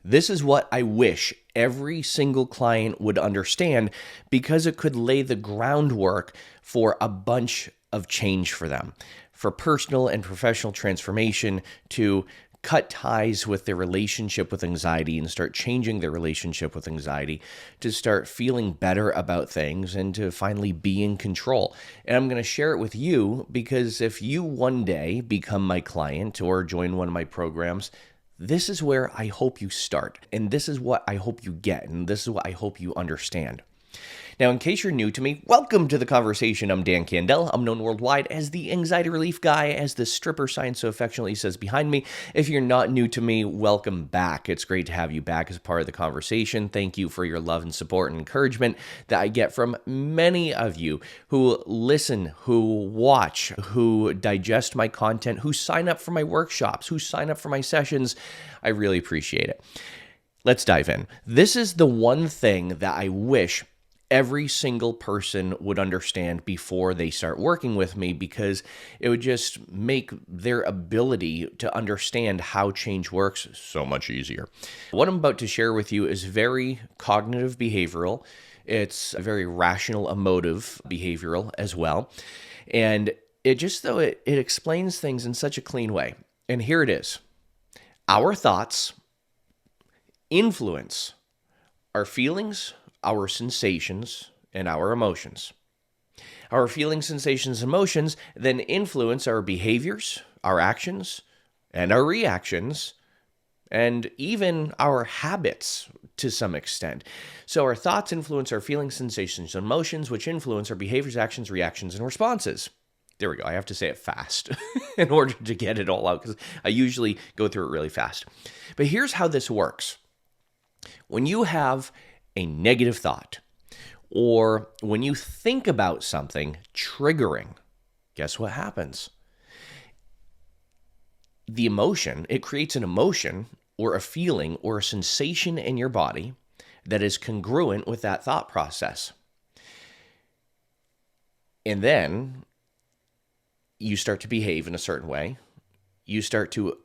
This is what I wish every single client would understand because it could lay the groundwork for a bunch of change for them, for personal and professional transformation, to cut ties with their relationship with anxiety and start changing their relationship with anxiety, to start feeling better about things and to finally be in control. And I'm going to share it with you because if you one day become my client or join one of my programs, this is where I hope you start. And this is what I hope you get. And this is what I hope you understand. Now, in case you're new to me, welcome to the conversation. I'm Dan Candell. I'm known worldwide as the anxiety relief guy, as the stripper sign so affectionately says behind me. If you're not new to me, welcome back. It's great to have you back as part of the conversation. Thank you for your love and support and encouragement that I get from many of you who listen, who watch, who digest my content, who sign up for my workshops, who sign up for my sessions. I really appreciate it. Let's dive in. This is the one thing that I wish every single person would understand before they start working with me, because it would just make their ability to understand how change works so much easier. What I'm about to share with you is very cognitive behavioral. It's a very rational emotive behavioral as well. And it explains things in such a clean way. And here it is. Our thoughts influence our feelings, our sensations, and our emotions. Our feelings, sensations, emotions then influence our behaviors, our actions, and our reactions, and even our habits to some extent. So our thoughts influence our feelings, sensations, and emotions, which influence our behaviors, actions, reactions, and responses. There we go. I have to say it fast in order to get it all out, because I usually go through it really fast. But here's how this works. When you have a negative thought, or when you think about something triggering, guess what happens? The emotion, it creates an emotion or a feeling or a sensation in your body that is congruent with that thought process. And then you start to behave in a certain way. You start to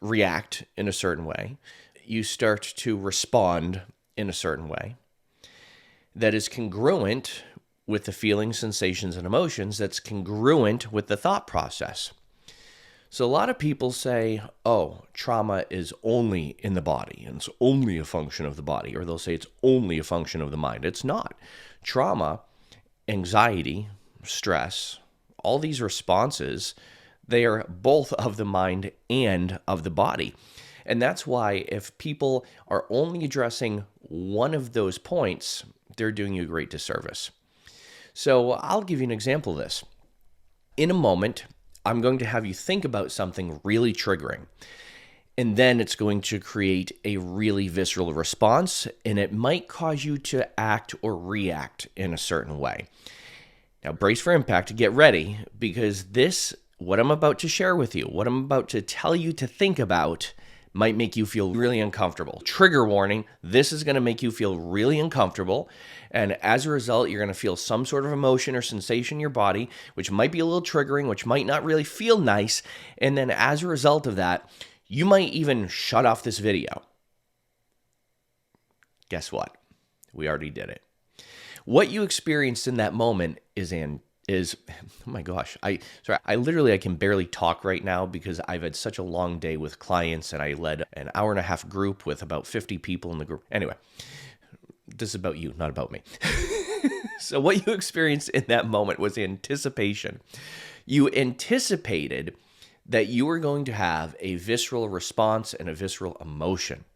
react in a certain way. You start to respond in a certain way that is congruent with the feelings, sensations, and emotions, that's congruent with the thought process. So a lot of people say, oh, trauma is only in the body, and it's only a function of the body, or they'll say it's only a function of the mind. It's not. Trauma, anxiety, stress, all these responses, they are both of the mind and of the body. And that's why if people are only addressing one of those points, they're doing you a great disservice. So I'll give you an example of this. In a moment, I'm going to have you think about something really triggering. And then it's going to create a really visceral response, and it might cause you to act or react in a certain way. Now, brace for impact, get ready, because what I'm about to share with you, what I'm about to tell you to think about, might make you feel really uncomfortable. Trigger warning, this is going to make you feel really uncomfortable. And as a result, you're going to feel some sort of emotion or sensation in your body, which might be a little triggering, which might not really feel nice. And then as a result of that, you might even shut off this video. Guess what? We already did it. What you experienced in that moment is oh my gosh, I can barely talk right now because I've had such a long day with clients, and I led an hour-and-a-half group with about 50 people in the group. Anyway, this is about you, not about me. So what you experienced in that moment was anticipation. You anticipated that you were going to have a visceral response and a visceral emotion.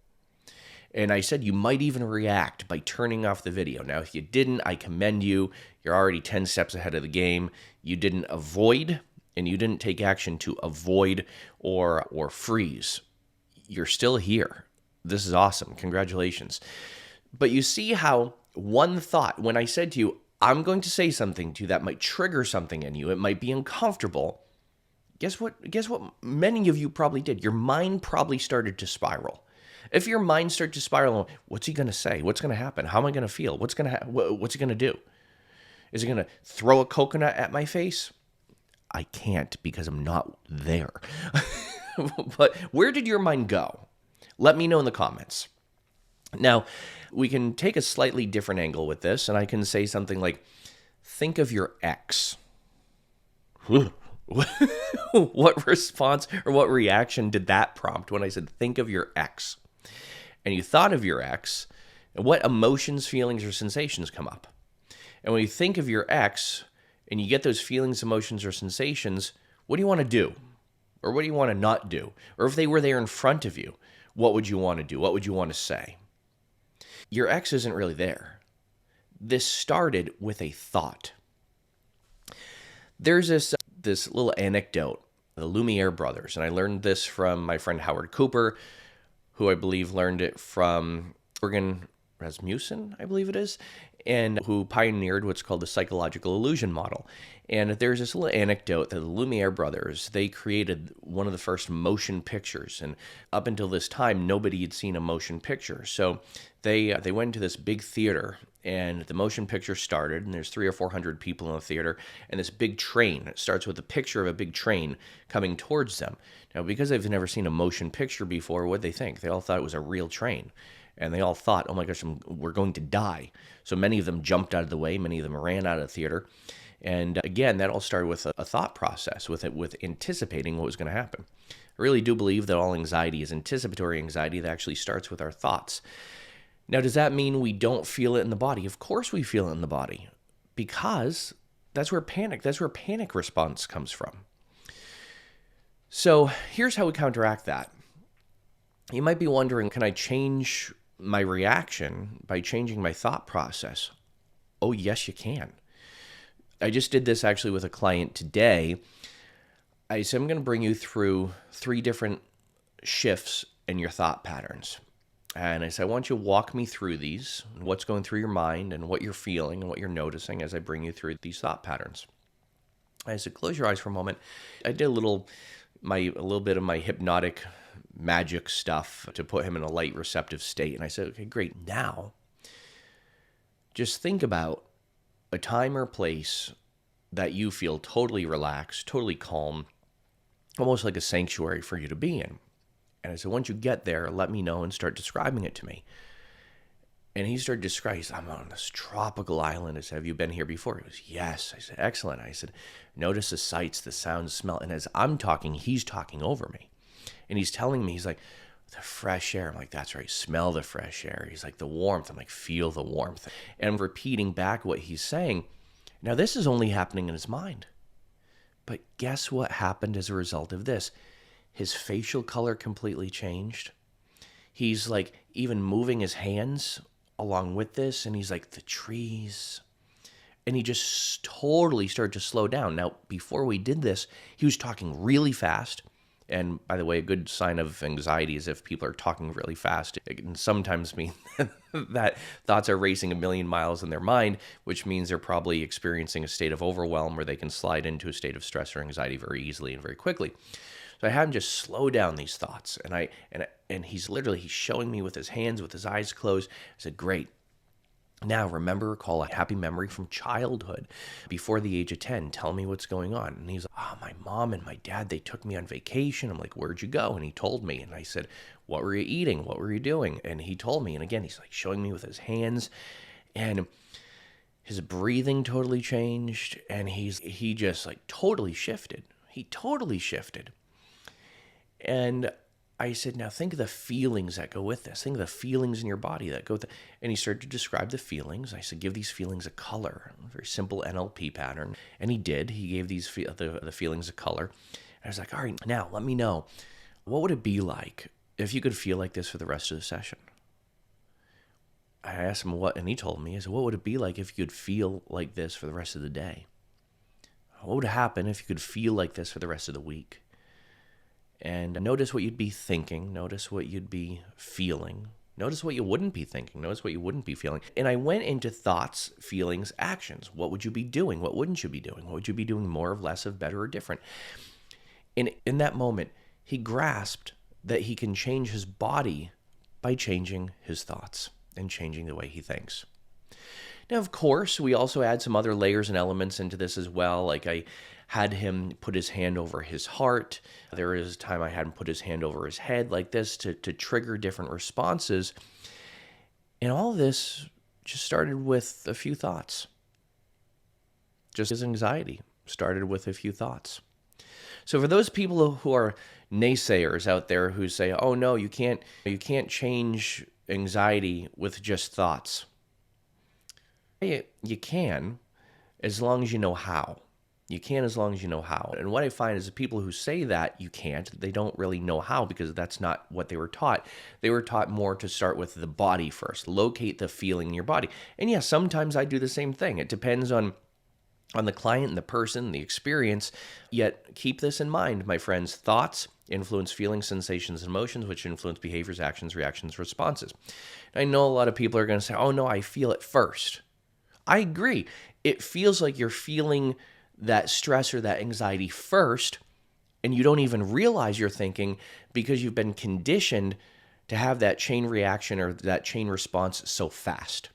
And I said you might even react by turning off the video. Now, if you didn't, I commend you. You're already 10 steps ahead of the game. You didn't avoid, and you didn't take action to avoid or freeze. You're still here. This is awesome. Congratulations. But you see how one thought, when I said to you, I'm going to say something to you that might trigger something in you, it might be uncomfortable. Guess what many of you probably did? Your mind probably started to spiral. If your mind starts to spiral, what's he going to say? What's going to happen? How am I going to feel? What's he going to do? Is he going to throw a coconut at my face? I can't because I'm not there. But where did your mind go? Let me know in the comments. Now, we can take a slightly different angle with this, and I can say something like, think of your ex. What response or what reaction did that prompt when I said, think of your ex? And you thought of your ex, what emotions, feelings, or sensations come up? And when you think of your ex and you get those feelings, emotions, or sensations, what do you want to do? Or what do you want to not do? Or if they were there in front of you, what would you want to do? What would you want to say? Your ex isn't really there. This started with a thought. There's this little anecdote, the Lumiere brothers, and I learned this from my friend Howard Cooper, who I believe learned it from Jürgen Rasmussen, I believe it is, and who pioneered what's called the psychological illusion model. And there's this little anecdote that the Lumiere brothers, they created one of the first motion pictures. And up until this time, nobody had seen a motion picture. So they went into this big theater, and the motion picture started, and there's 300 or 400 people in the theater, and this big train, it starts with a picture of a big train coming towards them. Now, because they've never seen a motion picture before, what'd they think? They all thought it was a real train. And they all thought, oh my gosh, we're going to die. So many of them jumped out of the way. Many of them ran out of the theater. And again, that all started with a thought process, with anticipating what was going to happen. I really do believe that all anxiety is anticipatory anxiety that actually starts with our thoughts. Now, does that mean we don't feel it in the body? Of course we feel it in the body, because that's where panic response comes from. So here's how we counteract that. You might be wondering, can I change my reaction by changing my thought process? Oh, yes, you can. I just did this actually with a client today. I said, I'm going to bring you through 3 different shifts in your thought patterns. And I said, I want you to walk me through these, what's going through your mind and what you're feeling and what you're noticing as I bring you through these thought patterns. I said, close your eyes for a moment. I did a little bit of my hypnotic magic stuff to put him in a light receptive state. And I said, okay, great. Now, just think about a time or place that you feel totally relaxed, totally calm, almost like a sanctuary for you to be in. And I said, once you get there, let me know and start describing it to me. And he started describing, I'm on this tropical island. I said, have you been here before? He goes, yes. I said, excellent. I said, notice the sights, the sounds, smell. And as I'm talking, he's talking over me. And he's telling me, he's like, the fresh air. I'm like, that's right. Smell the fresh air. He's like, the warmth. I'm like, feel the warmth. And I'm repeating back what he's saying. Now, this is only happening in his mind. But guess what happened as a result of this? His facial color completely changed. He's like even moving his hands along with this. And he's like, the trees. And he just totally started to slow down. Now, before we did this, he was talking really fast. And by the way, a good sign of anxiety is if people are talking really fast. It can sometimes mean that thoughts are racing a million miles in their mind, which means they're probably experiencing a state of overwhelm where they can slide into a state of stress or anxiety very easily and very quickly. So I had him just slow down these thoughts. And he's showing me with his hands, with his eyes closed. I said, great. Now, recall a happy memory from childhood before the age of 10. Tell me what's going on. And he's like, my mom and my dad, they took me on vacation. I'm like, where'd you go? And he told me. And I said, what were you eating? What were you doing? And he told me. And again, he's like showing me with his hands. And his breathing totally changed. And he just like totally shifted. He totally shifted. And I said, now think of the feelings that go with this. Think of the feelings in your body that go with it. And he started to describe the feelings. I said, give these feelings a color, a very simple NLP pattern. And he did. He gave these the feelings a color. And I was like, all right, now let me know. What would it be like if you could feel like this for the rest of the session? I asked him what, and he told me, I said, what would it be like if you could feel like this for the rest of the day? What would happen if you could feel like this for the rest of the week? And notice what you'd be thinking. Notice what you'd be feeling. Notice what you wouldn't be thinking. Notice what you wouldn't be feeling. And I went into thoughts, feelings, actions. What would you be doing? What wouldn't you be doing? What would you be doing more of, less of, better, or different? And in that moment, he grasped that he can change his body by changing his thoughts and changing the way he thinks. Now, of course, we also add some other layers and elements into this as well. Like I had him put his hand over his heart. There was a time I had him put his hand over his head like this to trigger different responses. And all this just started with a few thoughts. Just his anxiety started with a few thoughts. So for those people who are naysayers out there who say, "Oh no, you can't change anxiety with just thoughts." You can, as long as you know how. You can as long as you know how. And what I find is the people who say that you can't, they don't really know how, because that's not what they were taught. They were taught more to start with the body first, locate the feeling in your body. And yeah, sometimes I do the same thing. It depends on the client and the person, the experience. Yet keep this in mind, my friends. Thoughts influence feelings, sensations, and emotions, which influence behaviors, actions, reactions, responses. And I know a lot of people are going to say, "Oh no, I feel it first." I agree. It feels like you're feeling that stress or that anxiety first, and you don't even realize you're thinking, because you've been conditioned to have that chain reaction or that chain response so fast.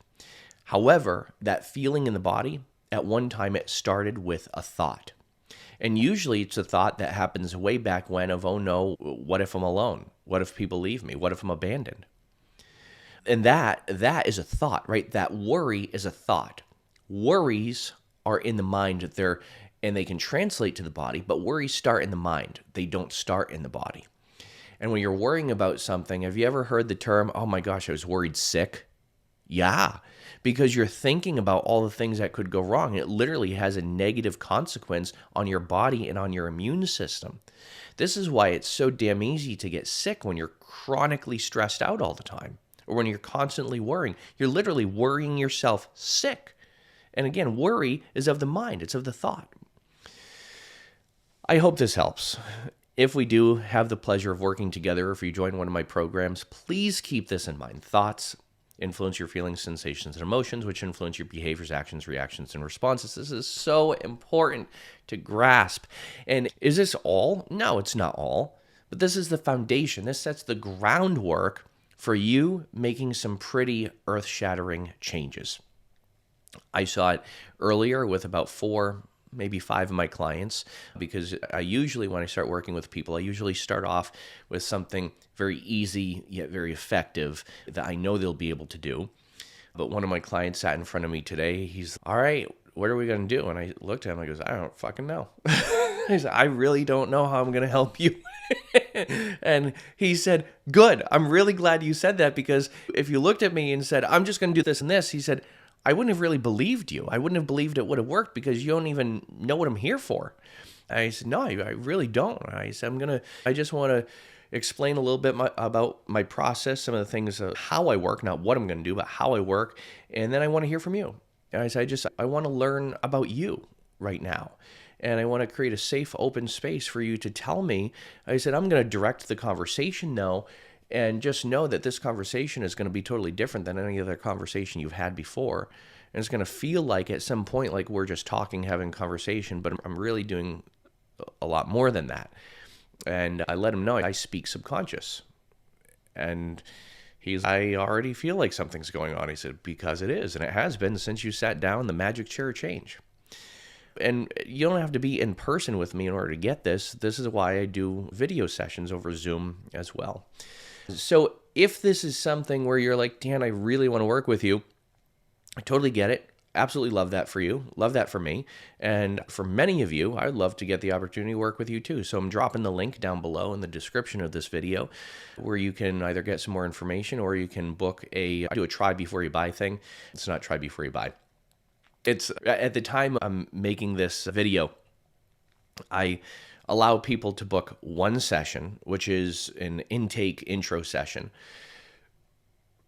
However, that feeling in the body, at one time it started with a thought. And usually it's a thought that happens way back when of, "Oh no, what if I'm alone? What if people leave me? What if I'm abandoned?" And that is a thought, right? That worry is a thought. Worries are in the mind, and they can translate to the body, but worries start in the mind. They don't start in the body. And when you're worrying about something, have you ever heard the term, "Oh my gosh, I was worried sick"? Yeah, because you're thinking about all the things that could go wrong. It literally has a negative consequence on your body and on your immune system. This is why it's so damn easy to get sick when you're chronically stressed out all the time, or when you're constantly worrying. You're literally worrying yourself sick. And again, worry is of the mind. It's of the thought. I hope this helps. If we do have the pleasure of working together, if you join one of my programs, please keep this in mind. Thoughts influence your feelings, sensations, and emotions, which influence your behaviors, actions, reactions, and responses. This is so important to grasp. And is this all? No, it's not all. But this is the foundation. This sets the groundwork for you making some pretty earth-shattering changes. I saw it earlier with about 4, maybe 5 of my clients, because I usually, when I start working with people, I usually start off with something very easy yet very effective that I know they'll be able to do. But one of my clients sat in front of me today. He's, "All right, what are we going to do?" And I looked at him, I goes, "I don't fucking know." He said, "I really don't know how I'm going to help you." And he said, "Good. I'm really glad you said that, because if you looked at me and said, 'I'm just going to do this and this,'" he said, "I wouldn't have really believed you. I wouldn't have believed it would have worked, because you don't even know what I'm here for." I said, "No, I really don't." I said, I just want to explain a little bit about my process, some of the things, how I work, not what I'm going to do, but how I work. And then I want to hear from you." And I said, I want to learn about you right now. And I want to create a safe, open space for you to tell me. I said, "I'm going to direct the conversation now. And just know that this conversation is going to be totally different than any other conversation you've had before. And it's going to feel like at some point like we're just talking, having conversation, but I'm really doing a lot more than that." And I let him know I speak subconscious. And I already feel like something's going on. He said, "Because it is. And it has been since you sat down, the magic chair change." And you don't have to be in person with me in order to get this. This is why I do video sessions over Zoom as well. So if this is something where you're like, "Dan, I really want to work with you," I totally get it. Absolutely love that for you. Love that for me. And for many of you, I'd love to get the opportunity to work with you too. So I'm dropping the link down below in the description of this video, where you can either get some more information, or you can do a try before you buy thing. It's not try before you buy. It's at the time I'm making this video, I allow people to book one session, which is an intake intro session,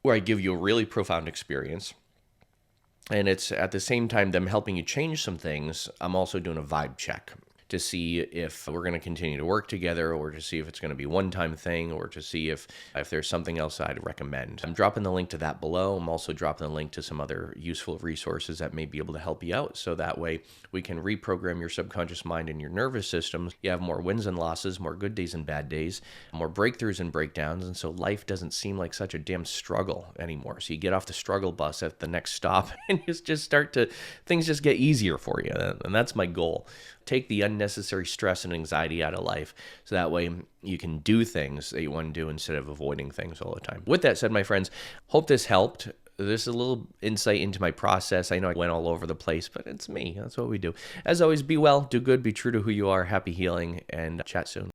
where I give you a really profound experience. And it's at the same time them helping you change some things. I'm also doing a vibe check to see if we're going to continue to work together, or to see if it's going to be a one-time thing, or to see if there's something else I'd recommend. I'm dropping the link to that below. I'm also dropping the link to some other useful resources that may be able to help you out, so that way we can reprogram your subconscious mind and your nervous system. You have more wins and losses, more good days and bad days, more breakthroughs and breakdowns, and so life doesn't seem like such a damn struggle anymore. So you get off the struggle bus at the next stop, and things just get easier for you, and that's my goal. Take the unnecessary stress and anxiety out of life. So that way you can do things that you want to do instead of avoiding things all the time. With that said, my friends, hope this helped. This is a little insight into my process. I know I went all over the place, but it's me. That's what we do. As always, be well, do good, be true to who you are. Happy healing, and chat soon.